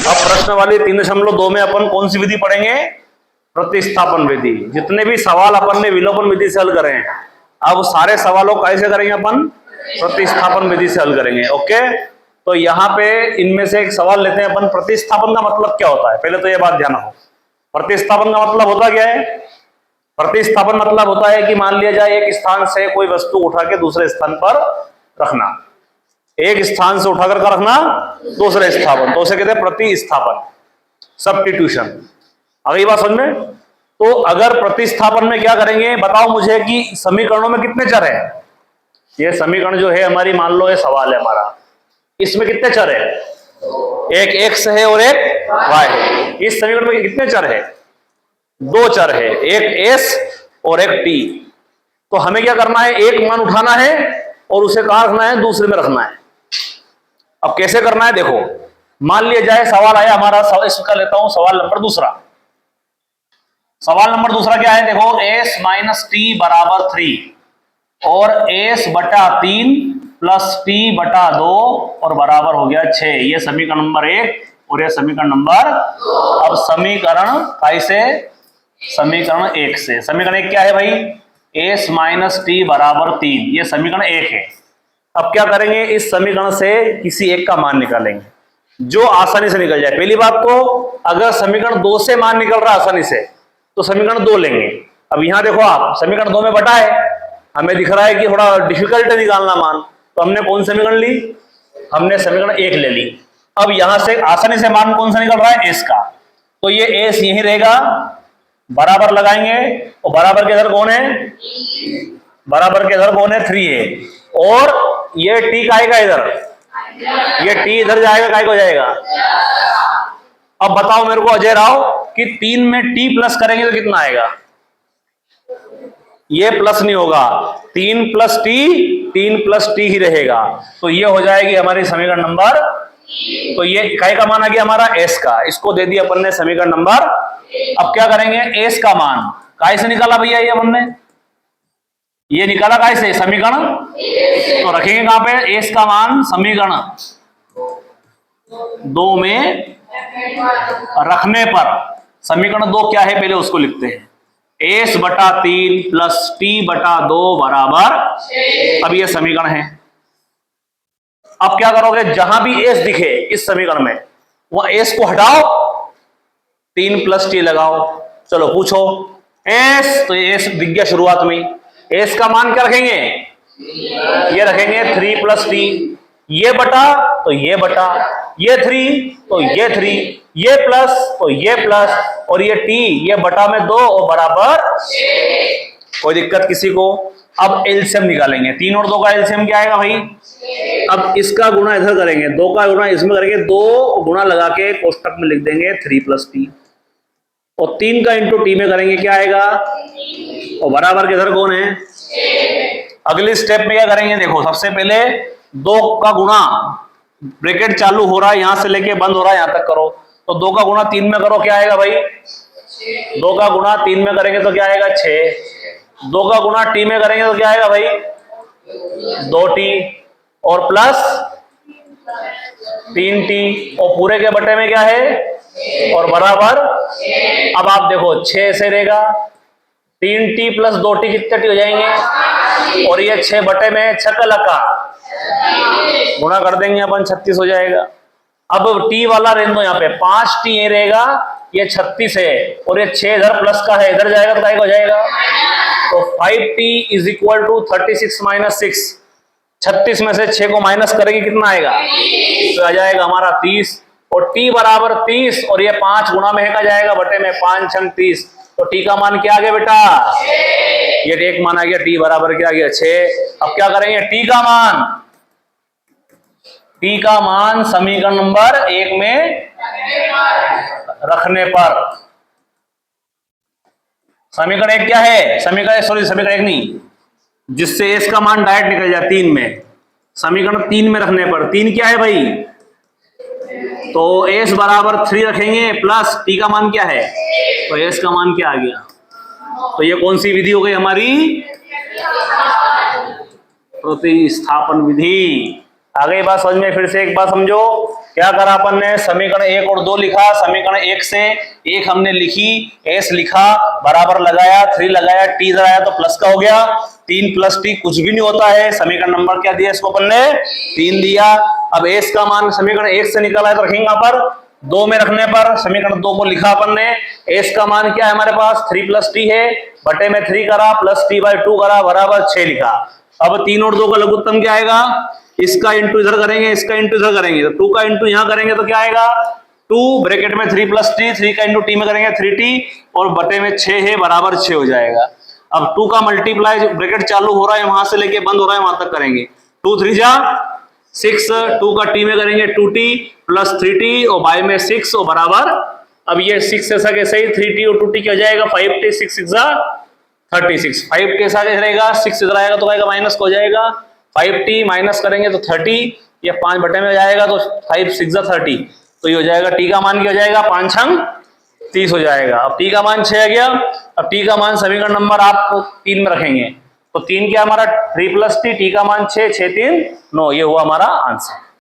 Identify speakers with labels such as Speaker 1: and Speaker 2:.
Speaker 1: अब प्रश्न वाली 3.2 में अपन कौन सी विधि पढ़ेंगे? प्रतिस्थापन विधि। जितने भी सवाल अपन ने विलोपन विधि से हल करे हैं, अब सारे सवालों को कैसे करेंगे अपन? प्रतिस्थापन विधि से हल करेंगे। ओके, तो यहाँ पे इनमें से एक सवाल लेते हैं अपन। प्रतिस्थापन का मतलब क्या होता है? पहले तो ये बात ध्यान हो, प्रतिस्थापन का मतलब होता क्या है? प्रतिस्थापन मतलब होता है कि मान लिया जाए एक स्थान से कोई वस्तु उठा के दूसरे स्थान पर रखना, एक स्थान से उठाकर का रखना दूसरे स्थान, तो उसे कहते हैं प्रतिस्थापन, सब्स्टिट्यूशन। आ गई बात समझ में? तो अगर प्रतिस्थापन में क्या करेंगे बताओ मुझे कि समीकरणों में कितने चर है? ये समीकरण जो है हमारी, मान लो ये सवाल है हमारा, इसमें कितने चर है? एक x है और एक y है। इस समीकरण में कितने चर है? 2 चर है, एक s और एक t। तो हमें क्या करना है? एक मान उठाना है और उसे कहां रखना है? दूसरे में रखना है। अब कैसे करना है देखो, मान लिया जाए सवाल आया हमारा, इसका लेता हूं सवाल नंबर दूसरा। सवाल नंबर दूसरा क्या है? देखो, s माइनस टी बराबर 3 और s बटा 3 प्लस t बटा 2 और बराबर हो गया 6। ये समीकरण नंबर 1 और ये समीकरण नंबर। अब समीकरण कैसे? समीकरण 1 से। समीकरण 1 क्या है भाई? s माइनस टी बराबर 3, ये समीकरण 1 है। अब क्या करेंगे? इस समीकरण से किसी एक का मान निकालेंगे जो आसानी से निकल जाए। पहली बात तो, अगर समीकरण 2 से मान निकल रहा है आसानी से, तो समीकरण 2 लेंगे। अब यहां देखो आप, समीकरण 2 में बटा है, हमें दिख रहा है कि थोड़ा डिफिकल्ट है निकालना मान, तो हमने कौन समीकरण ली? हमने समीकरण 1 ले ली। अब यहां से आसानी से मान कौन सा निकल रहा है? s का। तो ये s यही रहेगा, बराबर लगाएंगे, और बराबर के इधर कौन है? बराबर के इधर कौन है? 3 है। और ये t का आएगा इधर, ये t इधर जाएगा, काय को जाएगा? अब बताओ मेरे को अजय राव कि 3 में t प्लस करेंगे तो कितना आएगा? ये प्लस नहीं होगा, 3 प्लस टी ही रहेगा। तो ये हो जाएगी हमारी समीकरण नंबर। तो ये काय का मान आ गया हमारा? s का। इसको दे दिया अपन ने समीकरण नंबर। अब क्या करेंगे? s का मान काय से निकाला भैया? ये हमने ये निकाला काय से? समीकरण। तो रखेंगे कहां पे s का मान? समीकरण 2 में रखने पर। समीकरण 2 क्या है पहले उसको लिखते हैं। s बटा 3 प्लस t बटा 2 बराबर। अब ये समीकरण है। अब क्या करोगे? जहां भी s दिखे इस समीकरण में, वह s को हटाओ, 3 प्लस t लगाओ। चलो पूछो s, तो s दिख गया शुरुआत में। s का मान क्या रखेंगे? ये रखेंगे 3 प्लस टी। ये बटा तो ये बटा, ये 3 तो ये 3, ये प्लस तो ये प्लस, और ये t, ये बटा में 2 और बराबर। कोई दिक्कत किसी को? अब एलसीएम निकालेंगे। 3 और 2 का एलसीएम क्या आएगा भाई? अब इसका गुणा इधर करेंगे, 2 का गुणा इसमें करेंगे, 2 गुणा लगा के कोष्टक में लिख देंगे 3 प्लस टी, और 3 का इंटू टी में करेंगे, क्या आएगा? और बराबर के इधर कौन है? अगली स्टेप में क्या करेंगे? देखो, सबसे पहले 2 का गुणा, ब्रैकेट चालू हो रहा है यहां से लेके बंद हो रहा है यहां तक करो, तो 2 का गुणा 3 में करो, क्या आएगा भाई? 2 का गुणा 3 में करेंगे तो क्या आएगा? 6। 2 का गुणा टी में करेंगे तो क्या आएगा भाई? 2t, और प्लस 3t, और पूरे के बटे में क्या है? और बराबर। अब आप देखो 6 से रहेगा, 3t प्लस 2t कितने टी हो जाएंगे? और ये 6 बटे में 6 का लका गुणा कर देंगे अपन, 36 हो जाएगा। अब t वाला रहने दो, यहाँ पे 5t ये रहेगा, ये 36 है, और ये 6 इधर प्लस का है, इधर जाएगा तो क्या हो जाएगा? तो 5t is equal to 36 minus 6। 36 में से 6 को माइनस करेंगे, कितना आएगा? तो आ जाएगा हमारा 30, और t बराबर 30, और ये 5 गुणा में का जाएगा बटे में, 5 छंग 30। तो t का मान क्या आ गया बेटा? ये एक मान आ गया, t बराबर क्या आ गया? 6। अब क्या करेंगे? t का मान, t का मान समीकरण नंबर 1 में रखने पर। समीकरण 1 क्या है? समीकरण 1 नहीं, जिससे s का मान डायरेक्ट निकल जाए 3 में। समीकरण 3 में रखने पर 3 क्या है भाई? तो s बराबर 3 रखेंगे, प्लस t का मान क्या है? तो s का मान क्या आ गया? तो ये कौन सी विधि हो गई हमारी? प्रतिस्थापन विधि। आ गई बात समझ में? फिर से एक बात समझो, क्या करा अपन ने, समीकरण 1 और 2 लिखा, समीकरण 1 से 1 हमने लिखी, s लिखा, बराबर लगाया, 3 लगाया, t लगाया तो प्लस का हो गया, 3 + t कुछ भी नहीं होता है, समीकरण नंबर क्या दिया इसको अपन ने, 3 दिया। अब s का मान समीकरण 1 से निकाला है तो रखेंगे यहाँ पर 2 में, रखने पर समीकरण 2 को लिखा अपन ने, s का मान क्या है हमारे पास, 3 + t है, बटे में 3 करा, प्लस t/2 करा, बराबर 6 लिखा। अब 3 और 2 का लघुत्तम क्या आएगा, इसका इंटू इधर करेंगे, इसका इंटू इधर करेंगे, तो 2 का इंटू यहां करेंगे तो क्या आएगा, 2 ब्रैकेट में 3 + t, 3 का इंटू t में करेंगे 3t, और बटे में 6 है, बराबर 6 हो जाएगा। अब 2 का मल्टीप्लाई ब्रैकेट चालू हो रहा है वहां से लेके बंद हो रहा है वहां तक करेंगे, 2 3 जा 6, 2 का t में करेंगे 2t प्लस 3t और बाय में 6 और बराबर, अब ये 6 ऐसा कैसे ही 3t और 2t क्या हो जाएगा, 5t, 6 6 जा 36, 5 के साथ रहेगा, 6 इधर आएगा तो आएगा माइनस हो जाएगा, 5t माइनस करेंगे तो 30, ये 5 बटे में हो जाएगा तो 5 6 जा 30, तो ये हो जाएगा t का मान क्या हो जाएगा, 5 6 30 हो जाएगा। अब t का मान 6 आ गया, अब t का मान समीकरण नंबर आप 3 में रखेंगे तो 3 क्या हमारा 3 + t, t का मान 6, 6 3 9, ये हुआ हमारा आंसर।